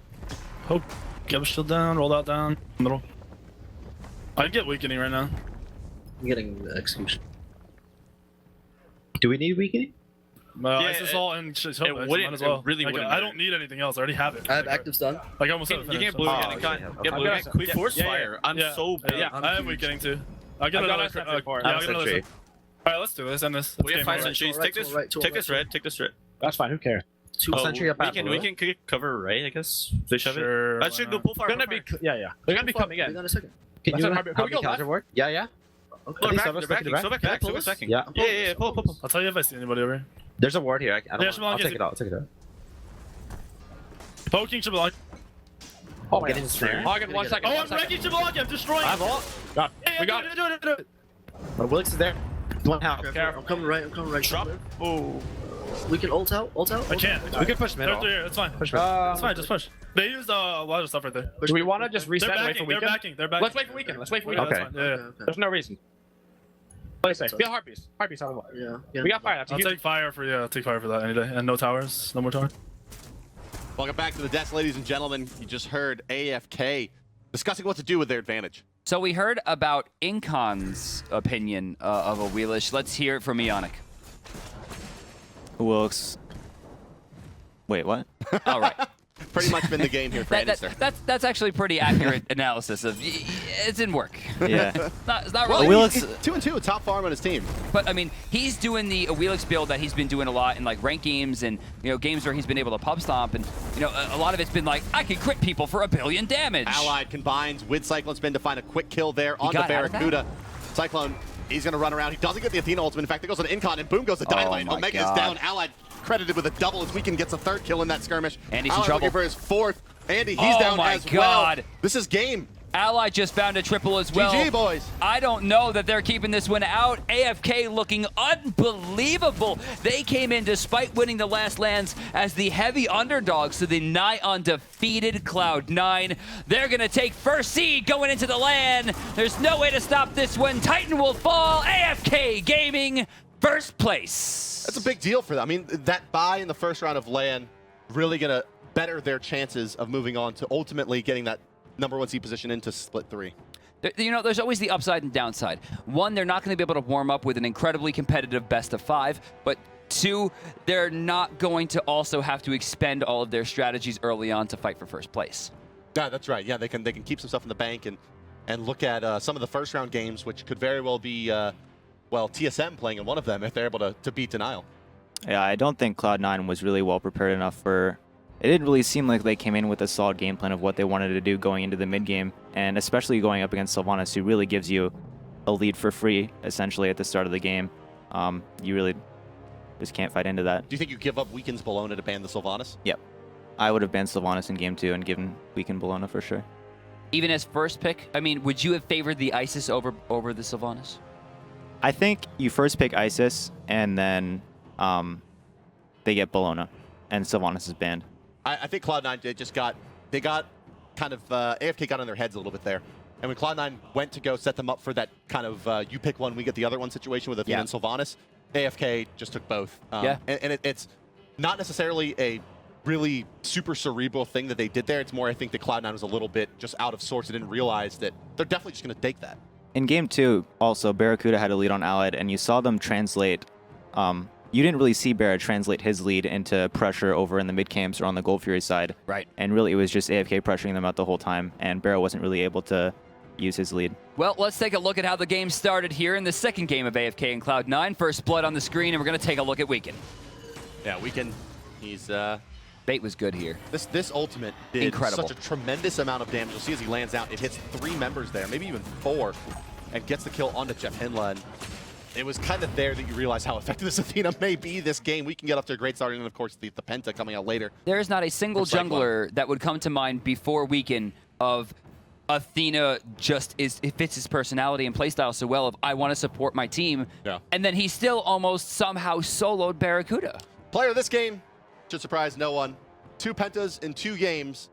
S5: poke. Get shield down, roll out down, middle. I'd get weakening right now.
S8: I'm getting the execution.
S9: Do we need weakening?
S5: No,
S6: Yeah,
S5: Ice Assault and Sobek, so
S6: wouldn't-
S5: might as well.
S6: it really
S5: Like,
S6: wouldn't
S5: I
S6: matter.
S5: don't need anything else. I already have it.
S8: I have active stun.
S5: Like almost
S6: You can blue
S9: Oh,
S6: again.
S9: yeah,
S6: Get blue
S7: yeah.
S6: again. We force
S7: Yeah, yeah.
S6: fire. I'm
S7: Yeah.
S6: so bad.
S7: Yeah.
S5: I am weakening too. I'll get
S7: I've got
S5: another.
S7: a sentry for it.
S5: Yeah,
S9: I'm
S5: I'll get another.
S9: sentry.
S5: All right, let's do this. End this.
S6: We have
S5: Game
S6: 5
S5: over.
S6: sentries.
S8: right,
S6: Take this.
S8: to right, to
S6: Take
S8: right.
S6: this red. Take this red.
S7: That's fine. Who cares?
S8: Two
S9: Sentry up at blue.
S6: We can cover right, I guess. They shove
S5: Sure,
S6: it. I
S5: why
S6: should go
S5: not?
S6: pull fire.
S7: They're gonna be. Yeah, yeah. They're gonna be coming
S8: We
S7: in.
S8: got a second.
S9: Can
S7: That's
S9: you
S7: what
S9: help
S7: happened. Can we
S9: me
S7: go
S9: counter
S7: left?
S9: work? Yeah, yeah.
S8: Okay.
S6: Look back.
S9: Sobek's
S6: They're
S9: looking
S6: backing.
S9: back.
S6: Sobek
S8: Can I
S6: back.
S8: pull
S6: Sobek's
S8: this?
S6: backing.
S9: Yeah.
S6: Yeah. Pull.
S5: I'll tell you if I see anybody over here.
S9: There's a ward here. I don't
S5: Yeah,
S9: want, I'll
S5: Xbalanque
S9: take
S5: is-
S9: it out. I'll take it out.
S5: Poking Xbalanque.
S7: Oh my
S9: Get
S7: god.
S9: in snare.
S7: Hogan, 1 second.
S5: Oh,
S7: 1
S5: I'm
S7: second.
S5: wrecking Xbalanque. I'm destroying.
S9: I have all.
S7: Got
S5: Hey,
S7: we got
S5: do
S7: it.
S5: it. Do it.
S9: My Awilix is there. One house.
S7: Careful.
S8: I'm coming right. I'm coming right.
S6: Drop. Oh.
S8: We can ult out. Ult out.
S5: I can't.
S9: We can push middle.
S5: They're here. It's fine.
S9: Push middle.
S5: It's fine. Just push. They used a lot of stuff right there.
S7: Do we want to just reset
S5: They're
S7: and wait for
S5: backing. They're
S7: weekend?
S5: backing. They're backing.
S7: Let's wait for weekend. Let's wait for
S5: Yeah,
S7: weekend.
S5: that's
S9: Okay.
S5: fine. Yeah.
S7: There's no reason. Play safe. Be a heart piece. Heart piece on the wall.
S8: Yeah.
S7: We got fire. That's a
S5: I'll
S7: huge.
S5: take fire for I'll take fire for that any day. And no towers. No more towers.
S1: Welcome back to the desk, ladies and gentlemen. You just heard AFK discussing what to do with their advantage.
S3: So we heard about Incon's opinion of Awilix. Let's hear it from Ionic.
S2: Awilix. Wait, what?
S3: All right.
S1: Pretty much been the game here for Andy, sir.
S3: That's actually pretty accurate analysis of it didn't work.
S2: Yeah.
S3: It's not
S1: Well,
S3: really.
S2: Awilix-
S1: he's 2-2, a top farm on his team.
S3: But I mean, he's doing the Awilix build that he's been doing a lot in like ranked games and games where he's been able to pub stomp, and a lot of it's been like I can crit people for 1 billion damage.
S1: Allied combines with Cyclone Spin to find a quick kill there on the
S3: got out of that?
S1: Barracuda. Cyclone, he's going to run around. He doesn't get the Athena ultimate. In fact, it goes on Incon, and boom goes the Dynamite.
S2: my
S1: Omega
S2: God.
S1: is down. Allied credited with a double as Weekend gets a 3rd kill in that skirmish.
S3: Andy's in
S1: Allied
S3: trouble.
S1: looking for his 4th. Andy, he's
S3: Oh
S1: down
S3: my
S1: as
S3: God.
S1: well. This is game.
S3: Ally just found a triple as well.
S1: GG, boys.
S3: I don't know that they're keeping this one out. AFK looking unbelievable. They came in despite winning the last lands as the heavy underdogs to the nigh undefeated Cloud9. They're going to take first seed going into the LAN. There's no way to stop this one. Titan will fall. AFK Gaming, first place.
S1: That's a big deal for them. I mean, that bye in the first round of LAN really going to better their chances of moving on to ultimately getting that #1 seed position into split 3.
S3: There's always the upside and downside. One, they're not going to be able to warm up with an incredibly competitive best of 5, but 2, they're not going to also have to expend all of their strategies early on to fight for first place.
S1: Yeah, that's right. Yeah, they can keep some stuff in the bank and look at some of the first round games, which could very well be TSM playing in one of them if they're able to beat Denial.
S2: Yeah, I don't think Cloud9 was really well prepared enough for... It didn't really seem like they came in with a solid game plan of what they wanted to do going into the mid game, and especially going up against Sylvanus, who really gives you a lead for free, essentially, at the start of the game. You really just can't fight into that.
S1: Do you think you give up Weekend's Bologna to ban the Sylvanus?
S2: Yep. I would have banned Sylvanus in game 2 and given Weekend Bologna for sure.
S3: Even as first pick, I mean, would you have favored the Isis over the Sylvanus?
S2: I think you first pick Isis, and then they get Bologna, and Sylvanus is banned.
S1: I think Cloud9 they got kind of AFK got on their heads a little bit there. And when Cloud9 went to go set them up for that kind of you pick one, we get the other one situation with Athena and Sylvanus, AFK just took both.
S3: Yeah.
S1: And it's not necessarily a really super cerebral thing that they did there. It's more, I think, that Cloud9 was a little bit just out of sorts and didn't realize that they're definitely just going to take that.
S2: In game 2, also, Barracuda had a lead on Allied, and you saw them translate. You didn't really see Barra translate his lead into pressure over in the mid camps or on the Gold Fury side.
S3: Right.
S2: And really, it was just AFK pressuring them out the whole time, and Barra wasn't really able to use his lead.
S3: Well, let's take a look at how the game started here in the second game of AFK and Cloud9. First blood on the screen, and we're going to take a look at Weekend.
S1: Yeah, Weekend, he's...
S3: Bait was good here.
S1: This ultimate did
S3: Incredible.
S1: such a tremendous amount of damage. You'll see as he lands out, it hits 3 members there, maybe even 4, and gets the kill onto Jeff Hinla. And it was kind of there that you realize how effective this Athena may be this game. We can get up to a great start, and of course the Penta coming out later.
S3: There is not a single jungler that would come to mind before Weekend of Athena it fits his personality and playstyle so well of I want to support my team.
S1: Yeah.
S3: And then he still almost somehow soloed Barracuda.
S1: Player of this game should surprise no one. 2 pentas in 2 games.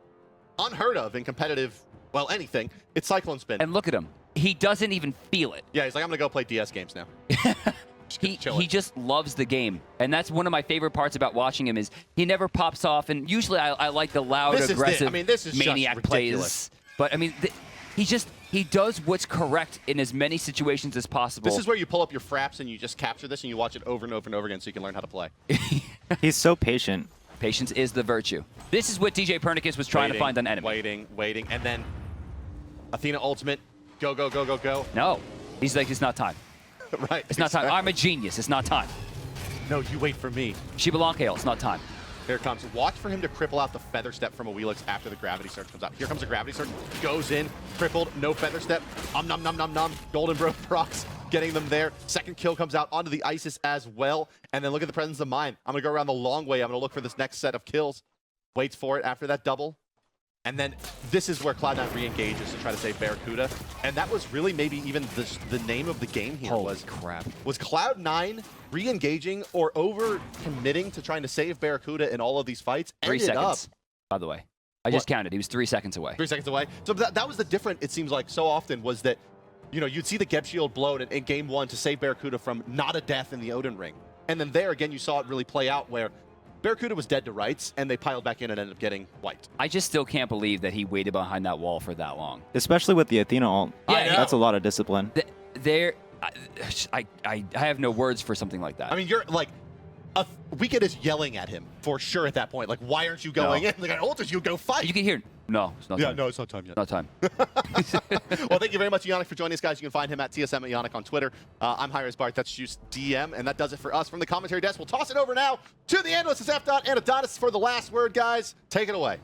S1: Unheard of in competitive, well, anything. It's Cyclone Spin.
S3: And look at him. He doesn't even feel it.
S1: Yeah, he's like, I'm going to go play DS games now.
S3: He just loves the game. And that's one of my favorite parts about watching him is he never pops off. And usually I like the loud,
S1: This is
S3: aggressive
S1: this is just
S3: maniac
S1: ridiculous.
S3: plays. But I mean, He does what's correct in as many situations as possible.
S1: This is where you pull up your fraps and you just capture this and you watch it over and over and over again so you can learn how to play.
S2: He's so patient.
S3: Patience is the virtue. This is what DJ Pernicus was trying to find on enemy.
S1: Waiting, and then Athena ultimate. Go, go, go, go, go.
S3: No. He's like, it's not time.
S1: Right.
S3: It's not time. I'm a genius. It's not time.
S1: No, you wait for me.
S3: Xbalanque, it's not time.
S1: Here it comes. Watch for him to cripple out the feather step from Awilix after the gravity surge comes out. Here comes the gravity surge. Goes in, crippled, no feather step. Nom nom nom nom. Golden Bro procs, getting them there. Second kill comes out onto the Isis as well. And then look at the presence of mind. I'm gonna go around the long way. I'm gonna look for this next set of kills. Waits for it after that double. And then this is where Cloud9 re-engages to try to save Barracuda. And that was really maybe even the name of the game here.
S3: Holy crap.
S1: Was Cloud9 re-engaging or over-committing to trying to save Barracuda in all of these fights?
S3: 3 seconds, by the way. I just
S1: What?
S3: counted. He was 3 seconds away.
S1: 3 seconds away. So that was the difference, it seems like, so often was that, you know, you'd see the Geb shield blown in game 1 to save Barracuda from not a death in the Odin ring. And then there, again, you saw it really play out where Barracuda was dead to rights, and they piled back in and ended up getting wiped.
S3: I just still can't believe that he waited behind that wall for that long.
S2: Especially with the Athena ult.
S3: Yeah,
S2: That's a lot of discipline.
S3: I have no words for something like that.
S1: I mean, you're like, Wicked is yelling at him for sure at that point. Like, why aren't you going in? Like, I ulted you, go fight.
S3: You can hear, no, it's not time.
S1: No, it's not time yet.
S3: Not time.
S1: Well, thank you very much, Yannick, for joining us, guys. You can find him at TSM at Yannick on Twitter. I'm hi-rez Bart. That's just DM, and that does it for us from the commentary desk. We'll toss it over now to the analyst. It's F. and Adonis for the last word, guys. Take it away.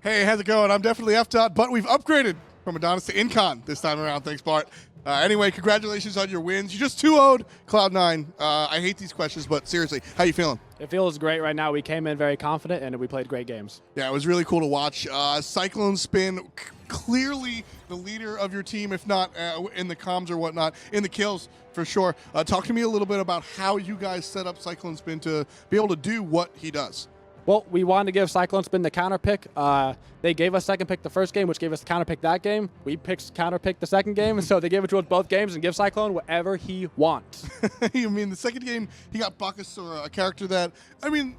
S10: Hey, how's it going? I'm definitely F. but we've upgraded from Adonis to Incon this time around. Thanks, Bart. Anyway, congratulations on your wins. You just 2-0'd Cloud9. I hate these questions, but seriously, how you feeling?
S11: It feels great right now. We came in very confident, and we played great games.
S10: Yeah, it was really cool to watch. Cyclone Spin, clearly the leader of your team, if not in the comms or whatnot, in the kills for sure. Talk to me a little bit about how you guys set up Cyclone Spin to be able to do what he does.
S11: Well, we wanted to give Cyclone Spin the counter pick. They gave us second pick the first game, which gave us the counter pick that game. We picked counter pick the second game, so they gave it to us both games and give Cyclone whatever he wants.
S10: I mean, the second game, he got Bakasura, a character that, I mean,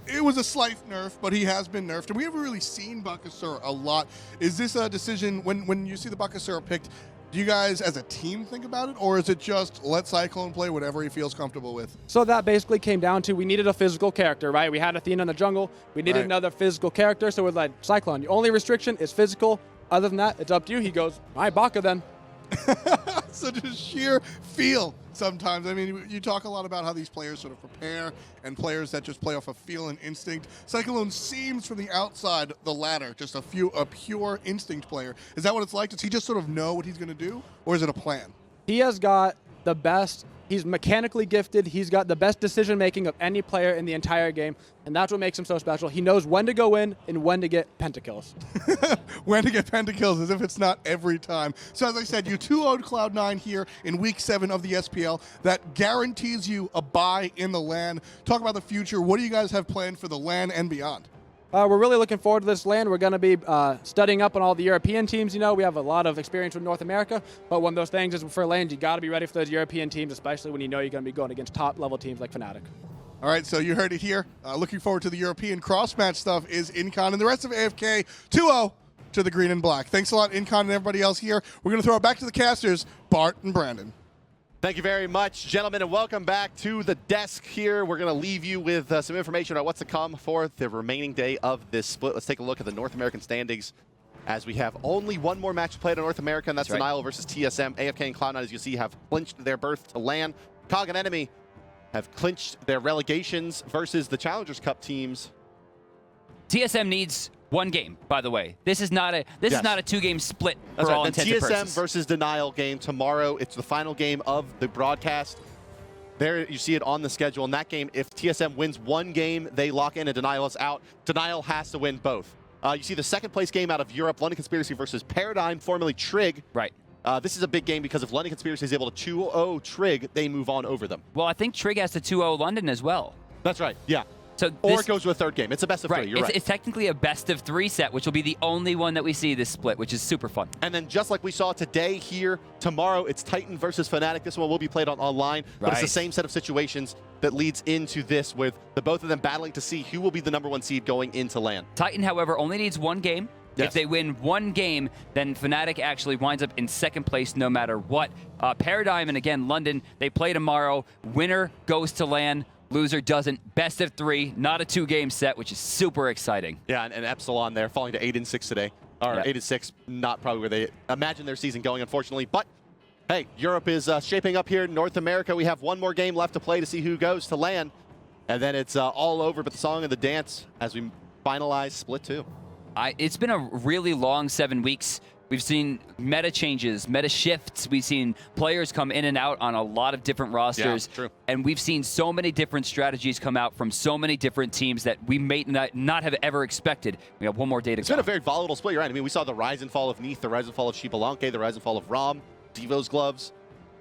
S10: it was a slight nerf, but he has been nerfed, and we haven't really seen Bakasura a lot. Is this a decision, when you see the Bakasura picked, do you guys as a team think about it, or is it just let Cyclone play whatever he feels comfortable with?
S11: So that basically came down to we needed a physical character, right? We had Athena in the jungle. We needed another physical character, so we're like, Cyclone, your only restriction is physical. Other than that, it's up to you. He goes, all right, Baka then.
S10: So just sheer feel sometimes. I mean, you talk a lot about how these players sort of prepare and players that just play off of feel and instinct. Cyclone seems from the outside the latter, just a pure instinct player. Is that what it's like? Does he just sort of know what he's going to do, or is it a plan?
S11: He has got the best. He's mechanically gifted. He's got the best decision-making of any player in the entire game, and that's what makes him so special. He knows when to go in and when to get pentakills.
S10: When to get pentakills, as if it's not every time. So as I said, you 2-0'd Cloud9 here in Week 7 of the SPL. That guarantees you a bye in the LAN. Talk about the future. What do you guys have planned for the LAN and beyond?
S11: We're really looking forward to this LAN. We're going to be studying up on all the European teams. You know, we have a lot of experience with North America, but one of those things is for LAN, you got to be ready for those European teams, especially when you know you're going to be going against top-level teams like Fnatic.
S10: All right, so you heard it here. Looking forward to the European cross-match stuff is Incon, and the rest of AFK 2-0 to the green and black. Thanks a lot, Incon, and everybody else here. We're going to throw it back to the casters, Bart and Brandon.
S1: Thank you very much, gentlemen, and welcome back to the desk here. We're going to leave you with some information about what's to come for the remaining day of this split. Let's take a look at the North American standings as we have only one more match played in North America, and that's Denial versus TSM. AFK and Cloud9, as you see, have clinched their berth to LAN. COG and Enemy have clinched their relegations versus the Challengers Cup teams.
S3: TSM needs one game, by the way. This is not a two-game split for all intents and purposes.
S1: TSM versus Denial game tomorrow. It's the final game of the broadcast. There you see it on the schedule. In that game, if TSM wins one game, they lock in and Denial is out. Denial has to win both. You see the second place game out of Europe, London Conspiracy versus Paradigm, formerly Trig.
S3: Right.
S1: This is a big game because if London Conspiracy is able to 2-0 Trig, they move on over them.
S3: Well, I think Trig has to 2-0 London as well.
S1: That's right, yeah.
S3: So
S1: or it goes to a third game. It's a best of three, you're right.
S3: It's technically a best of three set, which will be the only one that we see this split, which is super fun.
S1: And then just like we saw today here, tomorrow it's Titan versus Fnatic. This one will be played online, but it's the same set of situations that leads into this with the both of them battling to see who will be the #1 seed going into LAN.
S3: Titan, however, only needs one game.
S1: Yes.
S3: If they win one game, then Fnatic actually winds up in second place no matter what. Paradigm and again, London, they play tomorrow. Winner goes to LAN, loser doesn't. Best of 3, not a 2-game set, which is super exciting.
S1: Yeah, and Epsilon there falling to 8-6 today. Or
S3: Yep.
S1: 8-6, not probably where they imagine their season going, unfortunately. But hey, Europe is shaping up here. North America, we have one more game left to play to see who goes to LAN. And then it's all over but the song and the dance as we finalize Split 2.
S3: It's been a really long 7 weeks. We've seen meta changes, meta shifts. We've seen players come in and out on a lot of different rosters.
S1: Yeah, true.
S3: And we've seen so many different strategies come out from so many different teams that we may not have ever expected. We have one more day to
S1: It's
S3: go.
S1: been a very volatile split. You're right. I mean, we saw the rise and fall of Neath, the rise and fall of Xbalanque, the rise and fall of Rom, Devo's gloves.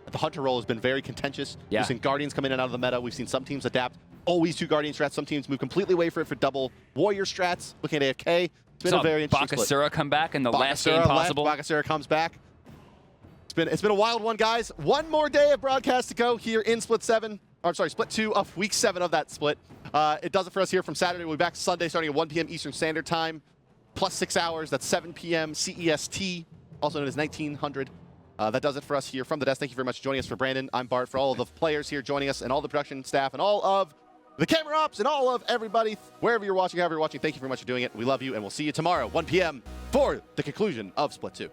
S1: The Hunter role has been very contentious.
S3: Yeah.
S1: We've seen Guardians come in and out of the meta. We've seen some teams adapt. Always 2 Guardian strats. Some teams move completely away for double Warrior strats. Looking at AFK. It's been a very interesting split.
S3: Bakasura come back in the last game
S1: Bakasura
S3: possible.
S1: left, Bakasura comes back. It's been a wild one, guys. One more day of broadcast to go here in Split 2 of Week 7 of that split. It does it for us here from Saturday. We'll be back Sunday starting at 1 p.m. Eastern Standard Time, plus 6 hours. That's 7 p.m. CEST, also known as 1900. That does it for us here from the desk. Thank you very much for joining us. For Brandon, I'm Bart. For all of the players here joining us and all the production staff and all of the camera ops and all of everybody, wherever you're watching, however you're watching, thank you very much for doing it. We love you, and we'll see you tomorrow, 1 p.m. for the conclusion of Split 2.